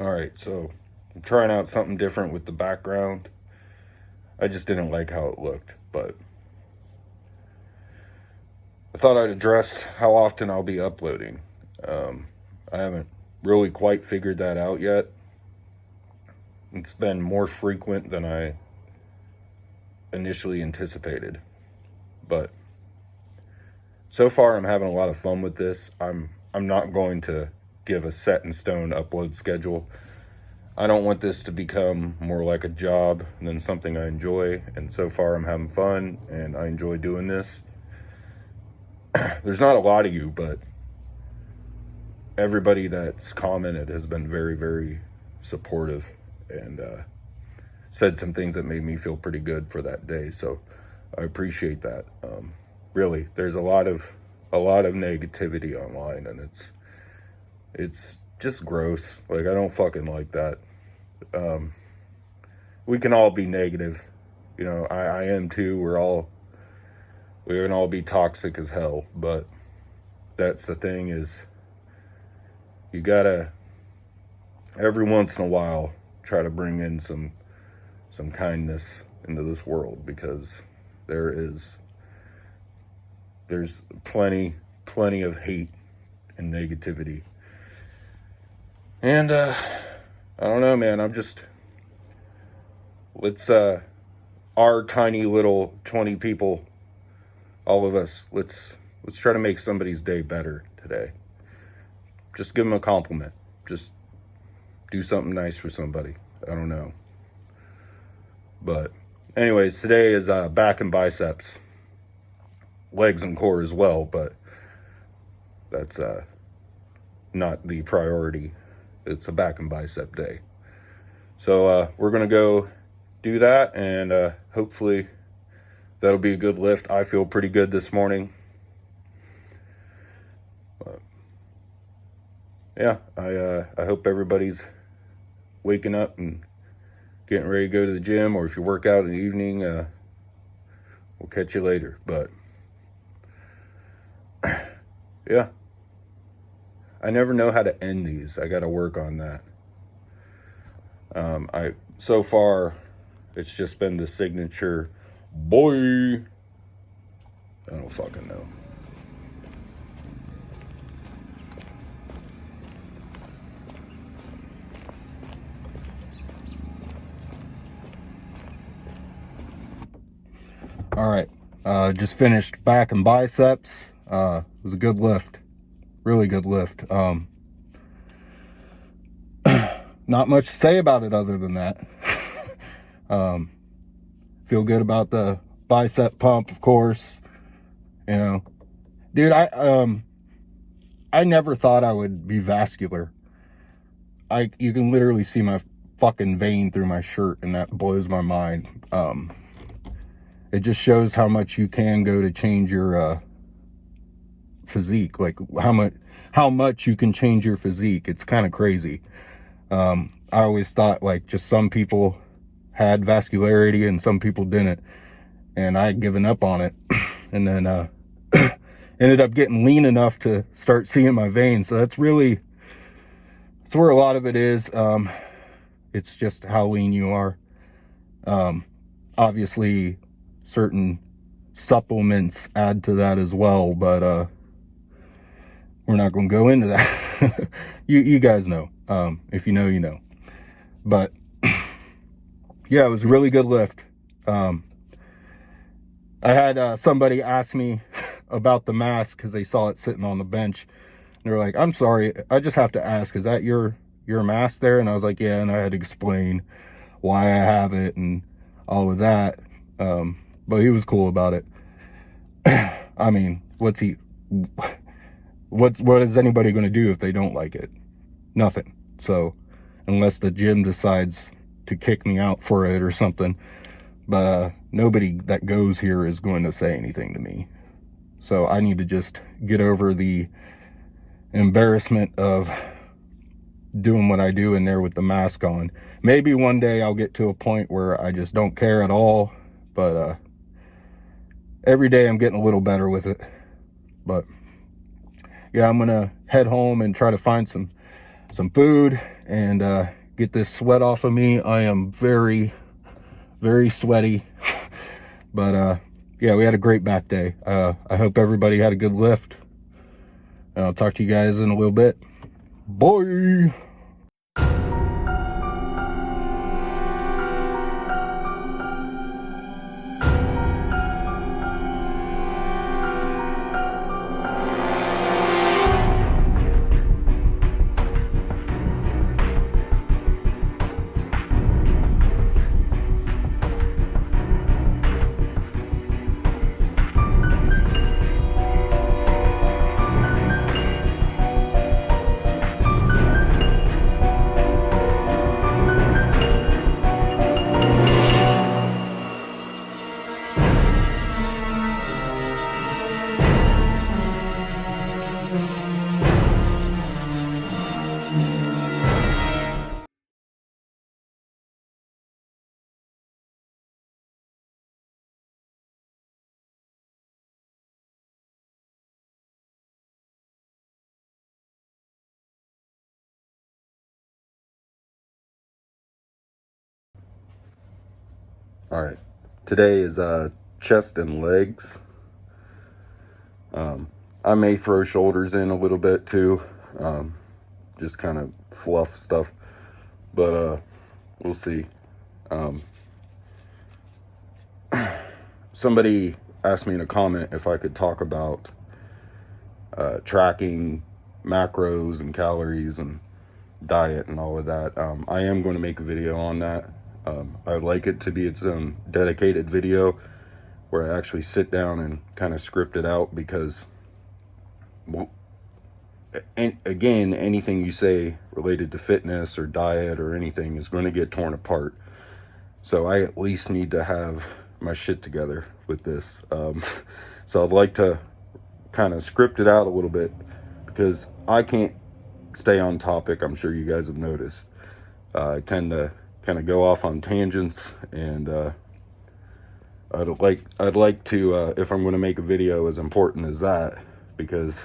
Alright, so I'm trying out something different with the background. I just didn't like how it looked, but I thought I'd address how often I'll be uploading. I haven't really quite figured that out yet. It's been more frequent than I initially anticipated, but so far I'm having a lot of fun with this. I'm not going to give a set in stone upload schedule. I don't want this to become more like a job than something I enjoy, and so far I'm having fun and I enjoy doing this. There's not a lot of you, but everybody that's commented has been very, very supportive and said some things that made me feel pretty good for that day, so I appreciate that. Really, there's a lot of negativity online, and it's just gross. Like, I don't fucking like that. We can all be negative, you know. I am too. We can all be toxic as hell, but that's the thing, is you gotta every once in a while try to bring in some kindness into this world, because there's plenty of hate and negativity. And I don't know, man. Let's our tiny little 20 people, all of us, let's try to make somebody's day better today. Just give them a compliment. Just do something nice for somebody. I don't know. But anyways, today is back and biceps. Legs and core as well, but that's not the priority. It's a back and bicep day. So we're going to go do that, and hopefully that'll be a good lift. I feel pretty good this morning. Yeah, I hope everybody's waking up and getting ready to go to the gym, or if you work out in the evening, we'll catch you later. But yeah, I never know how to end these. I got to work on that. So far it's just been the signature boy. I don't fucking know. All right, just finished back and biceps. It was a good lift, really good lift. Not much to say about it other than that. Feel good about the bicep pump, of course. You know, dude, I never thought I would be vascular. You can literally see my fucking vein through my shirt, and that blows my mind. It just shows how much you can go to change your physique, like how much you can change your physique. It's kind of crazy. I always thought, like, just some people had vascularity and some people didn't, and I had given up on it. And then ended up getting lean enough to start seeing my veins. So that's where a lot of it is. It's just how lean you are. Obviously certain supplements add to that as well, but we're not going to go into that. you guys know. If you know, you know. But yeah, it was a really good lift. I had somebody ask me about the mask because they saw it sitting on the bench. And they're like, "I'm sorry, I just have to ask, is that your mask there?" And I was like, "Yeah," and I had to explain why I have it and all of that. But he was cool about it. I mean, what is anybody going to do if they don't like it? Nothing. So unless the gym decides to kick me out for it or something, but nobody that goes here is going to say anything to me. So I need to just get over the embarrassment of doing what I do in there with the mask on. Maybe one day I'll get to a point where I just don't care at all, but every day I'm getting a little better with it. But yeah, I'm gonna head home and try to find some some food and get this sweat off of me. I am very, very sweaty. But yeah, we had a great back day. I hope everybody had a good lift. And I'll talk to you guys in a little bit. Bye. All right, today is chest and legs. I may throw shoulders in a little bit too, just kind of fluff stuff, but we'll see. Somebody asked me in a comment if I could talk about tracking macros and calories and diet and all of that. I am going to make a video on that. I would like it to be its own dedicated video where I actually sit down and kind of script it out, because, well, and again, anything you say related to fitness or diet or anything is going to get torn apart. So I at least need to have my shit together with this. So I'd like to kind of script it out a little bit, because I can't stay on topic. I'm sure you guys have noticed. I tend to kind of go off on tangents, and I'd like to, if I'm going to make a video as important as that, because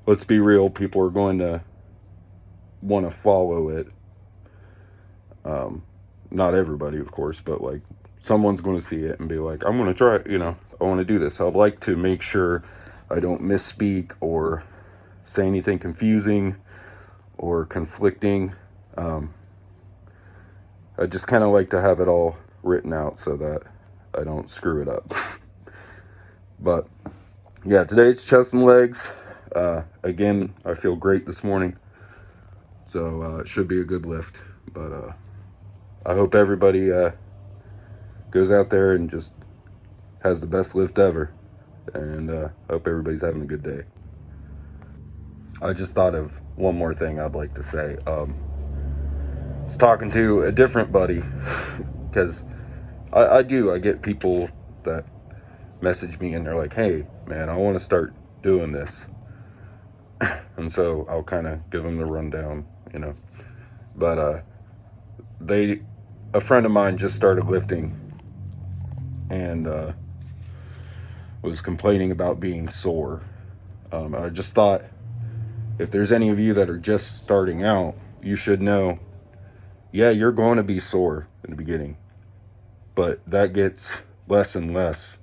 let's be real, people are going to want to follow it. Not everybody, of course, but like someone's going to see it and be like, I'm going to try it, I want to do this. I'd like to make sure I don't misspeak or say anything confusing or conflicting. I just kind of like to have it all written out so that I don't screw it up. But yeah, today it's chest and legs. Again, I feel great this morning, so it should be a good lift. But I hope everybody goes out there and just has the best lift ever, and I hope everybody's having a good day. I just thought of one more thing I'd like to say. I was talking to a different buddy, because I get people that message me and they're like, hey man, I want to start doing this. And so I'll kind of give them the rundown, but a friend of mine just started lifting and was complaining about being sore. I just thought, if there's any of you that are just starting out, you should know, yeah, you're going to be sore in the beginning, but that gets less and less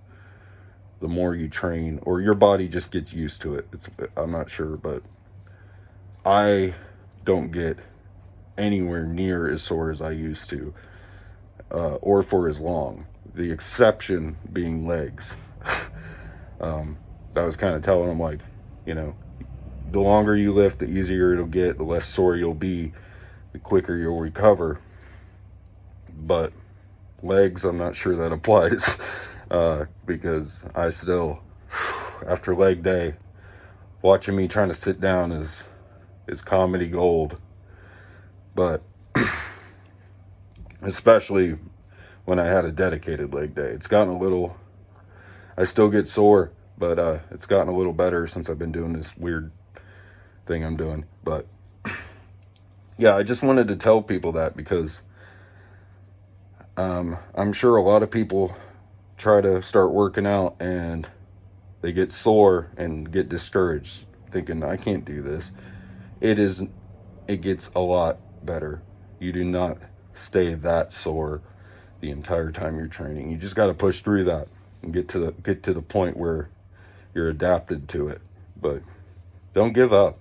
the more you train, or your body just gets used to it. I'm not sure, but I don't get anywhere near as sore as I used to, or for as long. The exception being legs. I was kind of telling him, like, the longer you lift, the easier it'll get, the less sore you'll be, the quicker you'll recover. But legs, I'm not sure that applies, because I still, after leg day, watching me trying to sit down is comedy gold. But especially when I had a dedicated leg day, it's gotten a little, I still get sore, but it's gotten a little better since I've been doing this weird thing I'm doing. But yeah, I just wanted to tell people that, because I'm sure a lot of people try to start working out and they get sore and get discouraged, thinking, I can't do this. It is it gets a lot better. You do not stay that sore the entire time you're training. You just got to push through that and get to the point where you're adapted to it. But don't give up.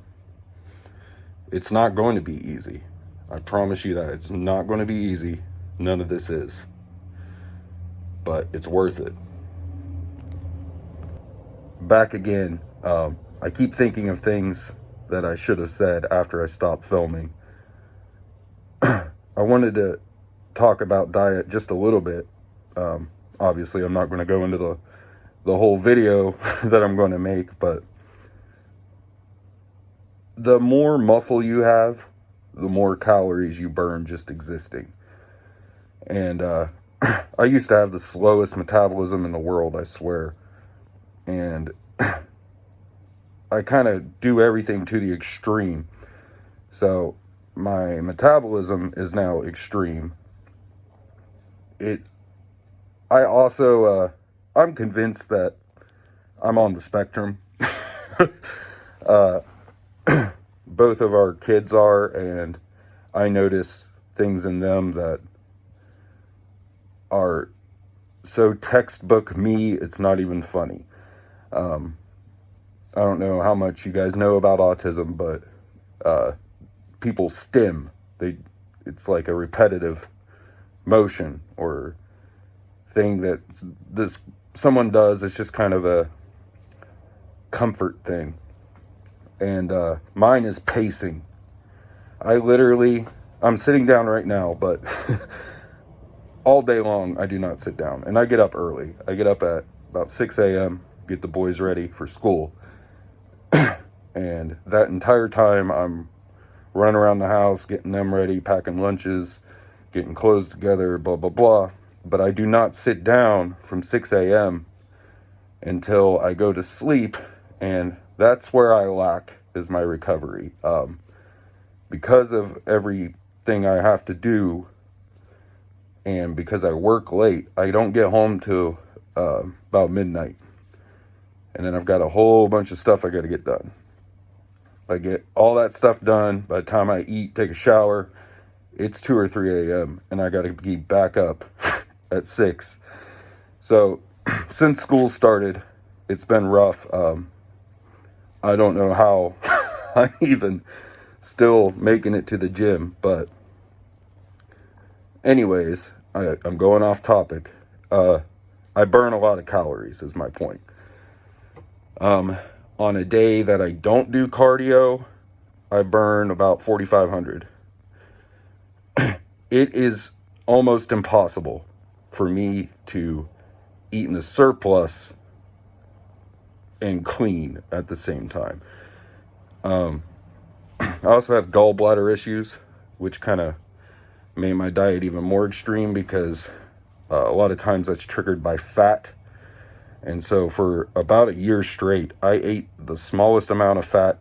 It's not going to be easy. I promise you that. It's not going to be easy. None of this is. But it's worth it. Back again. I keep thinking of things that I should have said after I stopped filming. I wanted to talk about diet just a little bit. Obviously, I'm not going to go into the whole video that I'm going to make, but the more muscle you have, the more calories you burn just existing. And I used to have the slowest metabolism in the world, I swear. And I kind of do everything to the extreme. So my metabolism is now extreme. I also, I'm convinced that I'm on the spectrum. Both of our kids are, and I notice things in them that are so textbook me, it's not even funny. I don't know how much you guys know about autism, but people stim. It's like a repetitive motion or thing that someone does. It's just kind of a comfort thing. And mine is pacing. I'm sitting down right now, but all day long I do not sit down. And I get up early. I get up at about 6 a.m., get the boys ready for school. And that entire time I'm running around the house, getting them ready, packing lunches, getting clothes together, blah, blah, blah. But I do not sit down from 6 a.m. until I go to sleep, and that's where I lack, is my recovery. Because of everything I have to do, and because I work late, I don't get home till about midnight. And then I've got a whole bunch of stuff I got to get done. I get all that stuff done. By the time I eat, take a shower, it's 2 or 3 a.m. and I got to be back up at 6. So since school started, it's been rough. I don't know how I'm even still making it to the gym, but anyways, I'm going off topic. I burn a lot of calories is my point. On a day that I don't do cardio, I burn about 4,500. It is almost impossible for me to eat in a surplus and clean at the same time. I also have gallbladder issues, which kind of made my diet even more extreme because a lot of times that's triggered by fat. And so for about a year straight, I ate the smallest amount of fat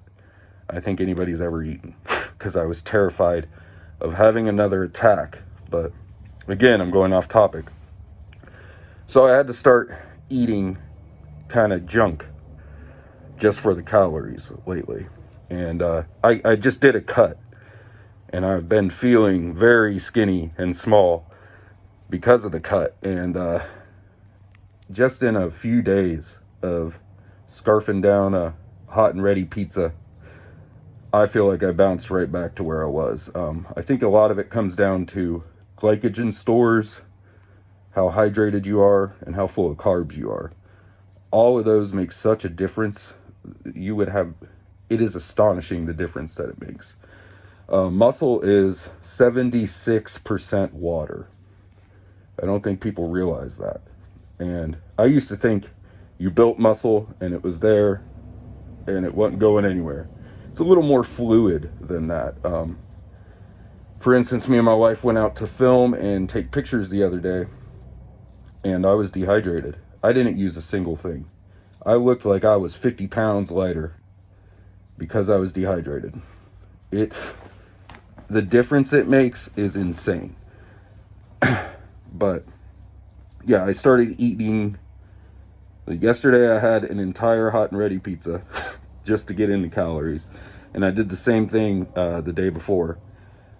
I think anybody's ever eaten because I was terrified of having another attack. But again, I'm going off topic. So I had to start eating kind of junk just for the calories lately. And I just did a cut. And I've been feeling very skinny and small because of the cut. And just in a few days of scarfing down a hot and ready pizza, I feel like I bounced right back to where I was. I think a lot of it comes down to glycogen stores, how hydrated you are, and how full of carbs you are. All of those make such a difference. It is astonishing the difference that it makes. Muscle is 76% water. I don't think people realize that. And I used to think you built muscle and it was there and it wasn't going anywhere. It's a little more fluid than that. For instance, me and my wife went out to film and take pictures the other day, and I was dehydrated. I didn't use a single thing. I looked like I was 50 pounds lighter because I was dehydrated. The difference it makes is insane. But yeah, I started eating. Yesterday I had an entire hot and ready pizza just to get into calories. And I did the same thing the day before.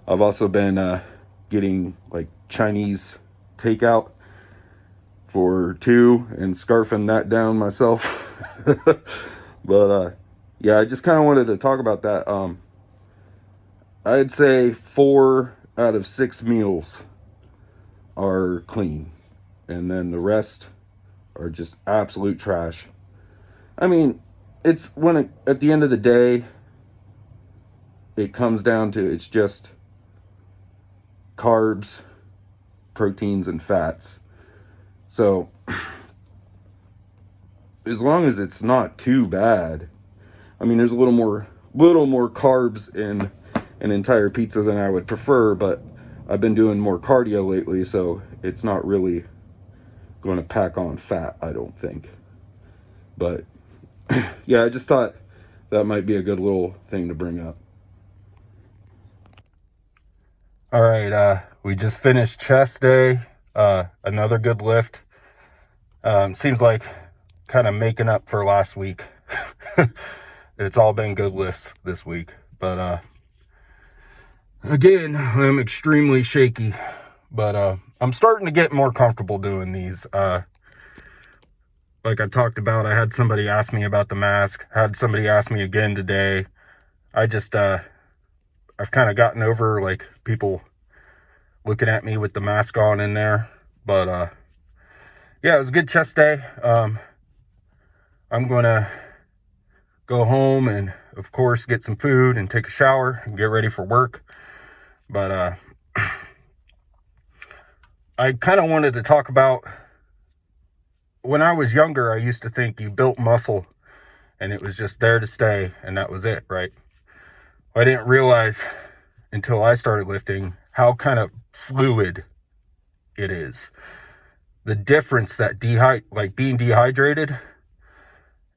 I've also been getting like Chinese takeout for 2 and scarfing that down myself. But yeah, I just kind of wanted to talk about that. I'd say 4 out of 6 meals are clean, and then the rest are just absolute trash. I mean, it's at the end of the day, it comes down to it's just carbs, proteins, and fats. So as long as it's not too bad, I mean, there's a little more carbs in an entire pizza than I would prefer, but I've been doing more cardio lately, so it's not really going to pack on fat, I don't think. But yeah, I just thought that might be a good little thing to bring up. All right, we just finished chest day. Another good lift. Seems like kind of making up for last week. It's all been good lifts this week, but again, I'm extremely shaky, but I'm starting to get more comfortable doing these. Like I talked about, I had somebody ask me about the mask, had somebody ask me again today. I just I've kind of gotten over like people looking at me with the mask on in there. But yeah, it was a good chest day. I'm gonna go home and of course get some food and take a shower and get ready for work. But I kind of wanted to talk about, when I was younger, I used to think you built muscle and it was just there to stay and that was it, right? I didn't realize until I started lifting how kind of fluid it is. The difference that being dehydrated,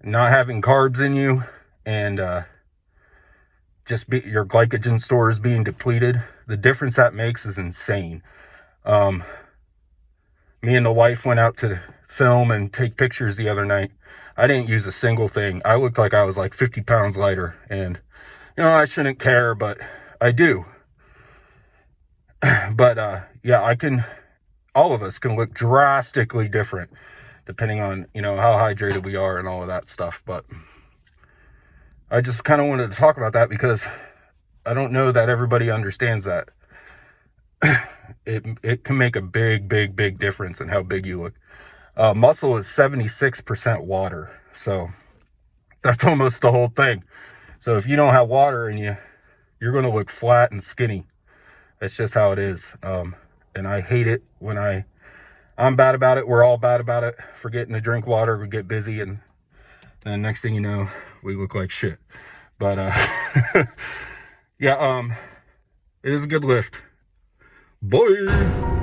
not having carbs in you, and your glycogen stores being depleted, the difference that makes is insane. Me and the wife went out to film and take pictures the other night. I didn't use a single thing. I looked like I was like 50 pounds lighter, and I shouldn't care, but I do. But yeah, all of us can look drastically different depending on, how hydrated we are and all of that stuff. But I just kind of wanted to talk about that because I don't know that everybody understands that. It can make a big, big, big difference in how big you look. Muscle is 76% water, so that's almost the whole thing. So if you don't have water in you, you're going to look flat and skinny. That's just how it is. And I hate it when I'm bad about it. We're all bad about it. Forgetting to drink water, we get busy, and then next thing you know, we look like shit. But yeah, it is a good lift. Bye.